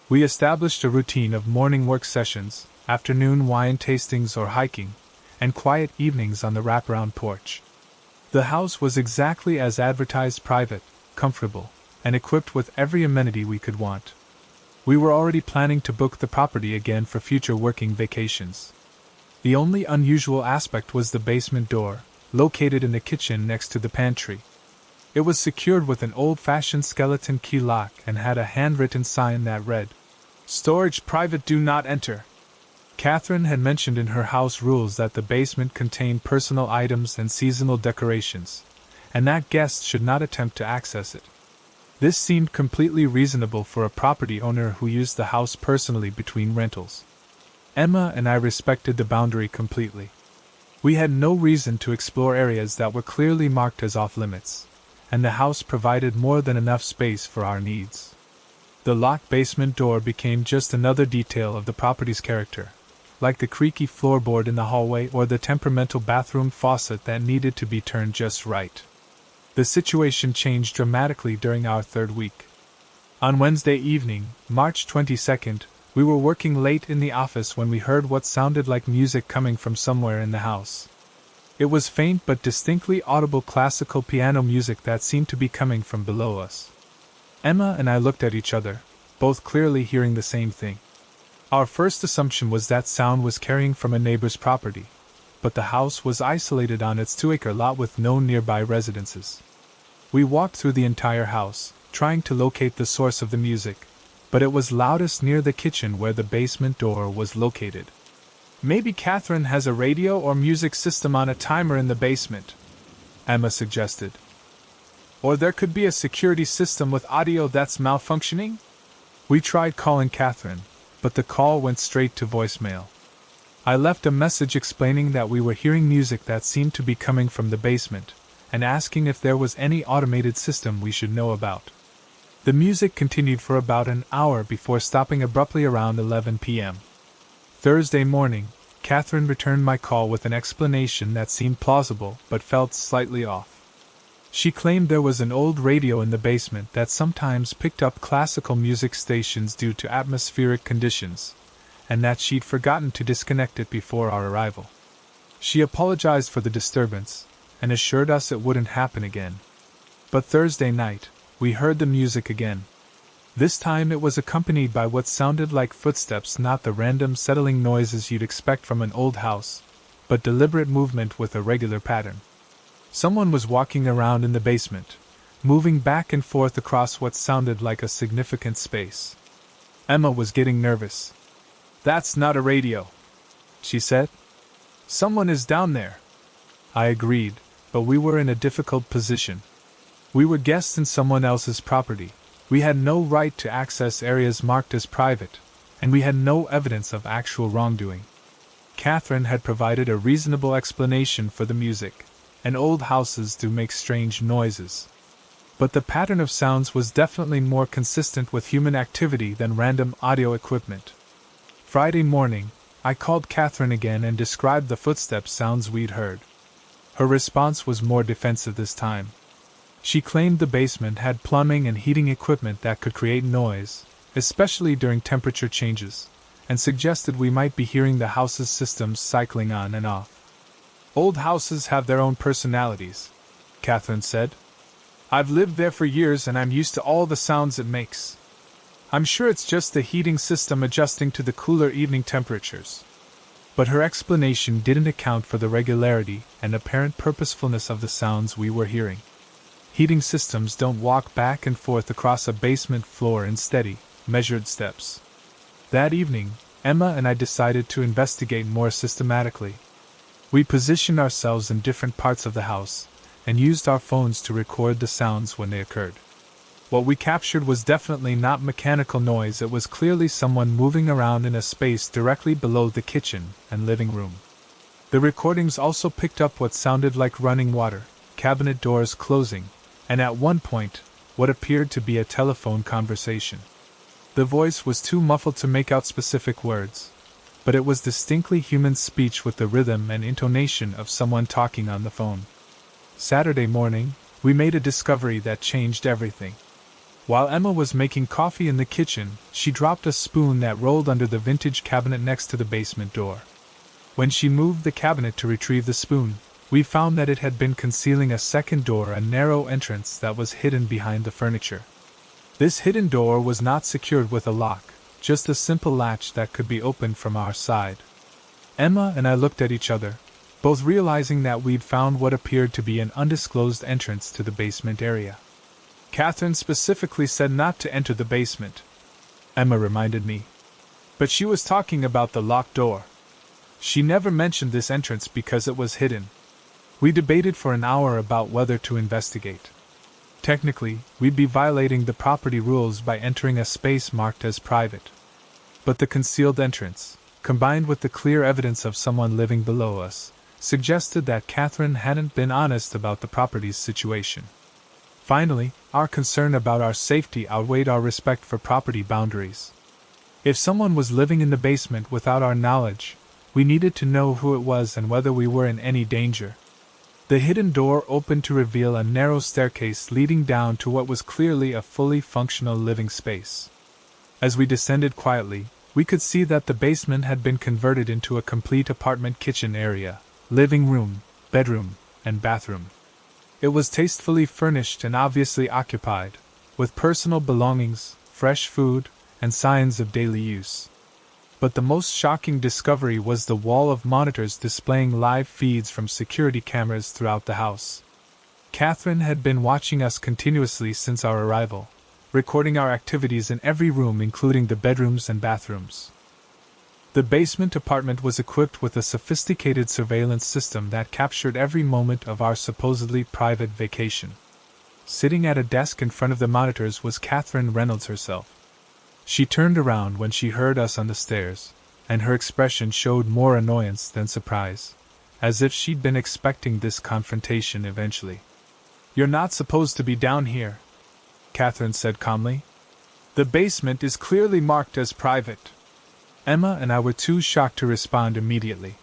We established a routine of morning work sessions, afternoon wine tastings or hiking, and quiet evenings on the wraparound porch. The house was exactly as advertised: private, comfortable, and equipped with every amenity we could want. We were already planning to book the property again for future working vacations. The only unusual aspect was the basement door, located in the kitchen next to the pantry. It was secured with an old-fashioned skeleton key lock and had a handwritten sign that read, "Storage private, do not enter." Catherine had mentioned in her house rules that the basement contained personal items and seasonal decorations, and that guests should not attempt to access it. This seemed completely reasonable for a property owner who used the house personally between rentals. Emma and I respected the boundary completely. We had no reason to explore areas that were clearly marked as off-limits, and the house provided more than enough space for our needs. The locked basement door became just another detail of the property's character, like the creaky floorboard in the hallway or the temperamental bathroom faucet that needed to be turned just right. The situation changed dramatically during our third week. On Wednesday evening, March 22nd, we were working late in the office when we heard what sounded like music coming from somewhere in the house. It was faint but distinctly audible classical piano music that seemed to be coming from below us. Emma and I looked at each other, both clearly hearing the same thing. Our first assumption was that sound was carrying from a neighbor's property, but the house was isolated on its 2-acre lot with no nearby residences. We walked through the entire house, trying to locate the source of the music, but it was loudest near the kitchen where the basement door was located. "Maybe Catherine has a radio or music system on a timer in the basement," Emma suggested. "Or there could be a security system with audio that's malfunctioning?" We tried calling Catherine, but the call went straight to voicemail. I left a message explaining that we were hearing music that seemed to be coming from the basement, and asking if there was any automated system we should know about. The music continued for about an hour before stopping abruptly around 11 p.m. Thursday morning, Catherine returned my call with an explanation that seemed plausible but felt slightly off. She claimed there was an old radio in the basement that sometimes picked up classical music stations due to atmospheric conditions, and that she'd forgotten to disconnect it before our arrival. She apologized for the disturbance, and assured us it wouldn't happen again. But Thursday night, we heard the music again. This time it was accompanied by what sounded like footsteps, not the random settling noises you'd expect from an old house, but deliberate movement with a regular pattern. Someone was walking around in the basement, moving back and forth across what sounded like a significant space. Emma was getting nervous. "That's not a radio," she said. "Someone is down there." I agreed, but we were in a difficult position. We were guests in someone else's property. We had no right to access areas marked as private, and we had no evidence of actual wrongdoing. Catherine had provided a reasonable explanation for the music, and old houses do make strange noises. But the pattern of sounds was definitely more consistent with human activity than random audio equipment. Friday morning, I called Catherine again and described the footstep sounds we'd heard. Her response was more defensive this time. She claimed the basement had plumbing and heating equipment that could create noise, especially during temperature changes, and suggested we might be hearing the house's systems cycling on and off. "Old houses have their own personalities," Catherine said. "I've lived there for years and I'm used to all the sounds it makes. I'm sure it's just the heating system adjusting to the cooler evening temperatures." But her explanation didn't account for the regularity and apparent purposefulness of the sounds we were hearing. Heating systems don't walk back and forth across a basement floor in steady, measured steps. That evening, Emma and I decided to investigate more systematically. We positioned ourselves in different parts of the house, and used our phones to record the sounds when they occurred. What we captured was definitely not mechanical noise, it was clearly someone moving around in a space directly below the kitchen and living room. The recordings also picked up what sounded like running water, cabinet doors closing, and at one point, what appeared to be a telephone conversation. The voice was too muffled to make out specific words, but it was distinctly human speech with the rhythm and intonation of someone talking on the phone. Saturday morning, we made a discovery that changed everything. While Emma was making coffee in the kitchen, she dropped a spoon that rolled under the vintage cabinet next to the basement door. When she moved the cabinet to retrieve the spoon, we found that it had been concealing a second door, a narrow entrance that was hidden behind the furniture. This hidden door was not secured with a lock, just a simple latch that could be opened from our side. Emma and I looked at each other, both realizing that we'd found what appeared to be an undisclosed entrance to the basement area. "Catherine specifically said not to enter the basement," Emma reminded me. "But she was talking about the locked door. She never mentioned this entrance because it was hidden." We debated for an hour about whether to investigate. Technically, we'd be violating the property rules by entering a space marked as private. But the concealed entrance, combined with the clear evidence of someone living below us, suggested that Catherine hadn't been honest about the property's situation. Finally, our concern about our safety outweighed our respect for property boundaries. If someone was living in the basement without our knowledge, We needed to know who it was and whether we were in any danger. The hidden door opened to reveal a narrow staircase leading down to what was clearly a fully functional living space. As we descended quietly, we could see that the basement had been converted into a complete apartment kitchen area, living room, bedroom, and bathroom. It was tastefully furnished and obviously occupied, with personal belongings, fresh food, and signs of daily use. But the most shocking discovery was the wall of monitors displaying live feeds from security cameras throughout the house. Catherine had been watching us continuously since our arrival, recording our activities in every room including the bedrooms and bathrooms. The basement apartment was equipped with a sophisticated surveillance system that captured every moment of our supposedly private vacation. Sitting at a desk in front of the monitors was Catherine Reynolds herself. She turned around when she heard us on the stairs, and her expression showed more annoyance than surprise, as if she'd been expecting this confrontation eventually. "You're not supposed to be down here," Catherine said calmly. "The basement is clearly marked as private." Emma and I were too shocked to respond immediately.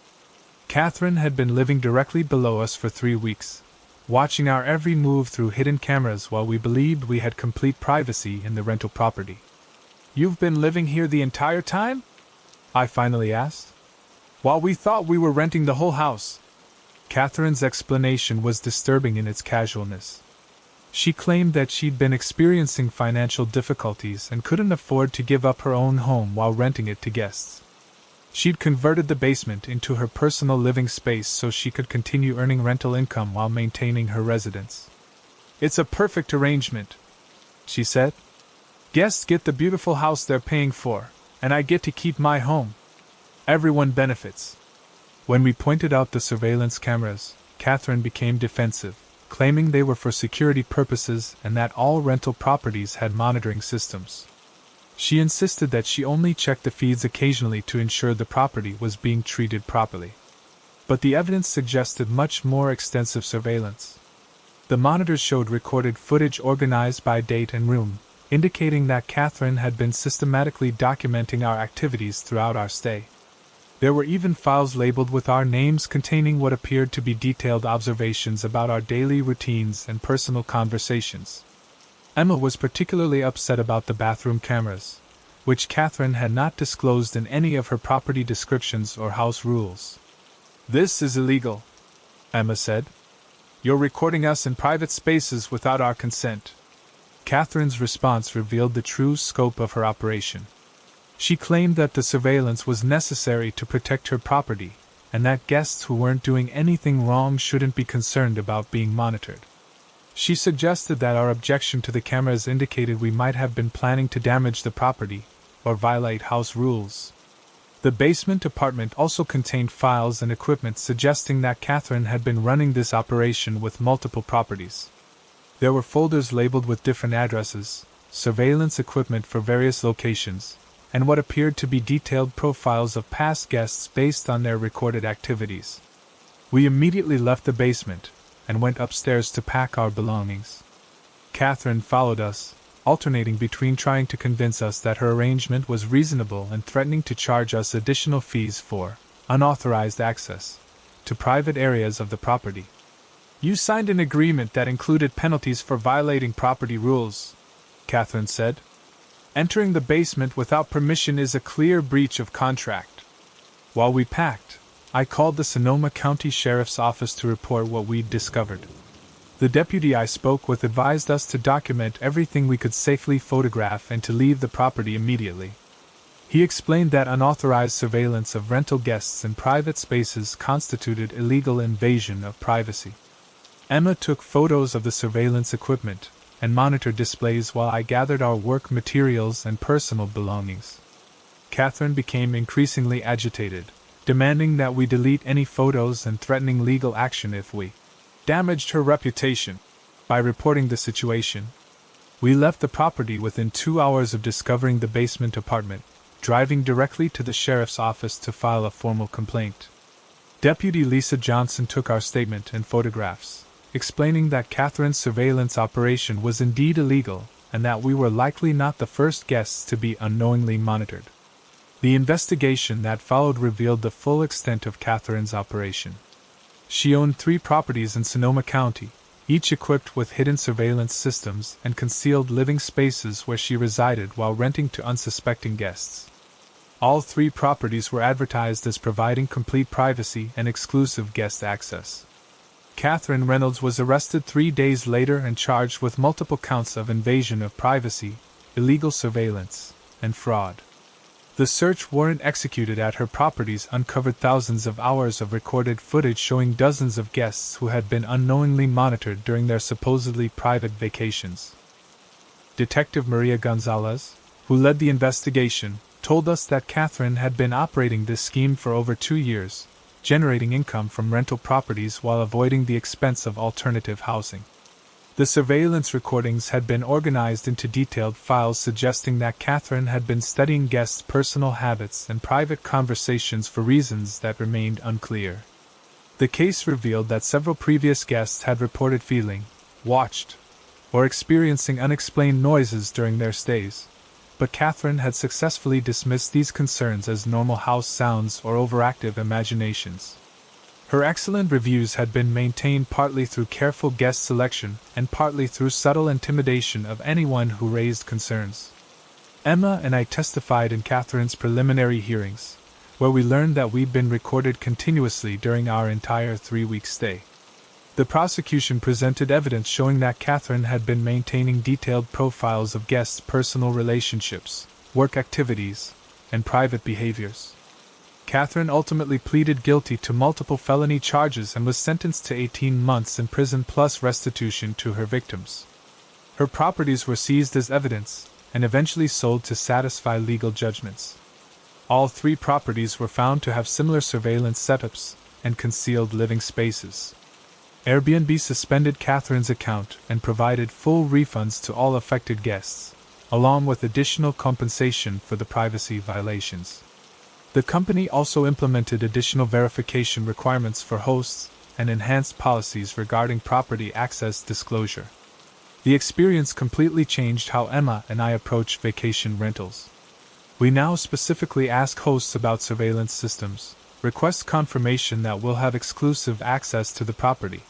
Catherine had been living directly below us for 3 weeks, watching our every move through hidden cameras while we believed we had complete privacy in the rental property. "You've been living here the entire time?" I finally asked. "While we thought we were renting the whole house." Catherine's explanation was disturbing in its casualness. She claimed that she'd been experiencing financial difficulties and couldn't afford to give up her own home while renting it to guests. She'd converted the basement into her personal living space so she could continue earning rental income while maintaining her residence. "It's a perfect arrangement," she said. "Guests get the beautiful house they're paying for, and I get to keep my home. Everyone benefits." When we pointed out the surveillance cameras, Catherine became defensive, claiming they were for security purposes and that all rental properties had monitoring systems. She insisted that she only checked the feeds occasionally to ensure the property was being treated properly. But the evidence suggested much more extensive surveillance. The monitors showed recorded footage organized by date and room, indicating that Catherine had been systematically documenting our activities throughout our stay. There were even files labeled with our names containing what appeared to be detailed observations about our daily routines and personal conversations. Emma was particularly upset about the bathroom cameras, which Catherine had not disclosed in any of her property descriptions or house rules. "This is illegal," Emma said. "You're recording us in private spaces without our consent." Catherine's response revealed the true scope of her operation. She claimed that the surveillance was necessary to protect her property, and that guests who weren't doing anything wrong shouldn't be concerned about being monitored. She suggested that our objection to the cameras indicated we might have been planning to damage the property, or violate house rules. The basement apartment also contained files and equipment suggesting that Catherine had been running this operation with multiple properties. There were folders labeled with different addresses, surveillance equipment for various locations, and what appeared to be detailed profiles of past guests based on their recorded activities. We immediately left the basement and went upstairs to pack our belongings. Catherine followed us, alternating between trying to convince us that her arrangement was reasonable and threatening to charge us additional fees for unauthorized access to private areas of the property. "You signed an agreement that included penalties for violating property rules," Catherine said. "Entering the basement without permission is a clear breach of contract." While we packed, I called the Sonoma County Sheriff's Office to report what we'd discovered. The deputy I spoke with advised us to document everything we could safely photograph and to leave the property immediately. He explained that unauthorized surveillance of rental guests in private spaces constituted illegal invasion of privacy. Emma took photos of the surveillance equipment and monitor displays while I gathered our work materials and personal belongings. Catherine became increasingly agitated, demanding that we delete any photos and threatening legal action if we damaged her reputation by reporting the situation. We left the property within 2 hours of discovering the basement apartment, driving directly to the sheriff's office to file a formal complaint. Deputy Lisa Johnson took our statement and photographs, explaining that Catherine's surveillance operation was indeed illegal and that we were likely not the first guests to be unknowingly monitored. The investigation that followed revealed the full extent of Catherine's operation. She owned 3 properties in Sonoma County, each equipped with hidden surveillance systems and concealed living spaces where she resided while renting to unsuspecting guests. All 3 properties were advertised as providing complete privacy and exclusive guest access. Catherine Reynolds was arrested 3 days later and charged with multiple counts of invasion of privacy, illegal surveillance, and fraud. The search warrant executed at her properties uncovered thousands of hours of recorded footage showing dozens of guests who had been unknowingly monitored during their supposedly private vacations. Detective Maria Gonzalez, who led the investigation, told us that Catherine had been operating this scheme for over 2 years, generating income from rental properties while avoiding the expense of alternative housing. The surveillance recordings had been organized into detailed files suggesting that Catherine had been studying guests' personal habits and private conversations for reasons that remained unclear. The case revealed that several previous guests had reported feeling, watched, or experiencing unexplained noises during their stays, but Catherine had successfully dismissed these concerns as normal house sounds or overactive imaginations. Her excellent reviews had been maintained partly through careful guest selection and partly through subtle intimidation of anyone who raised concerns. Emma and I testified in Catherine's preliminary hearings, where we learned that we'd been recorded continuously during our entire 3-week stay. The prosecution presented evidence showing that Catherine had been maintaining detailed profiles of guests' personal relationships, work activities, and private behaviors. Catherine ultimately pleaded guilty to multiple felony charges and was sentenced to 18 months in prison plus restitution to her victims. Her properties were seized as evidence and eventually sold to satisfy legal judgments. All 3 properties were found to have similar surveillance setups and concealed living spaces. Airbnb suspended Catherine's account and provided full refunds to all affected guests, along with additional compensation for the privacy violations. The company also implemented additional verification requirements for hosts and enhanced policies regarding property access disclosure. The experience completely changed how Emma and I approach vacation rentals. We now specifically ask hosts about surveillance systems, request confirmation that we'll have exclusive access to the property,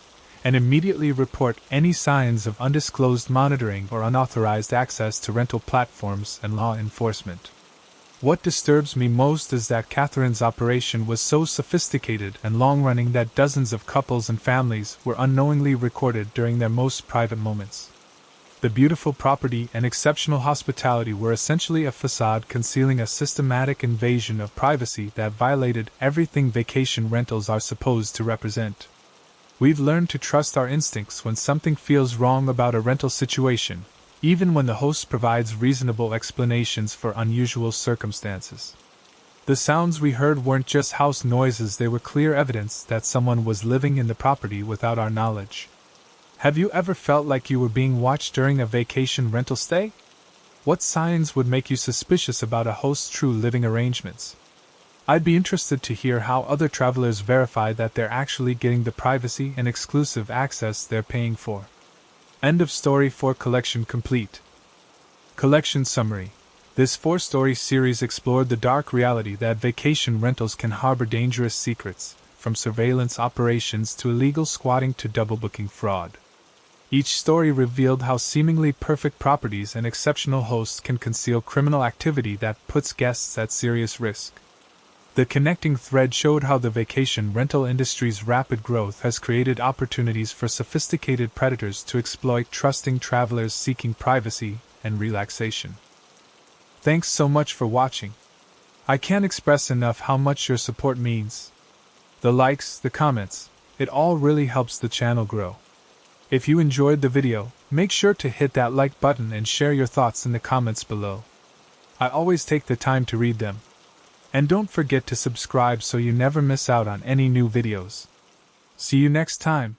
and immediately report any signs of undisclosed monitoring or unauthorized access to rental platforms and law enforcement. What disturbs me most is that Catherine's operation was so sophisticated and long-running that dozens of couples and families were unknowingly recorded during their most private moments. The beautiful property and exceptional hospitality were essentially a facade concealing a systematic invasion of privacy that violated everything vacation rentals are supposed to represent. We've learned to trust our instincts when something feels wrong about a rental situation, even when the host provides reasonable explanations for unusual circumstances. The sounds we heard weren't just house noises, they were clear evidence that someone was living in the property without our knowledge. Have you ever felt like you were being watched during a vacation rental stay? What signs would make you suspicious about a host's true living arrangements? I'd be interested to hear how other travelers verify that they're actually getting the privacy and exclusive access they're paying for. End of story. 4 collection complete. Collection summary. This 4-story series explored the dark reality that vacation rentals can harbor dangerous secrets, from surveillance operations to illegal squatting to double booking fraud. Each story revealed how seemingly perfect properties and exceptional hosts can conceal criminal activity that puts guests at serious risk. The connecting thread showed how the vacation rental industry's rapid growth has created opportunities for sophisticated predators to exploit trusting travelers seeking privacy and relaxation. Thanks so much for watching. I can't express enough how much your support means. The likes, the comments, it all really helps the channel grow. If you enjoyed the video, make sure to hit that like button and share your thoughts in the comments below. I always take the time to read them. And don't forget to subscribe so you never miss out on any new videos. See you next time.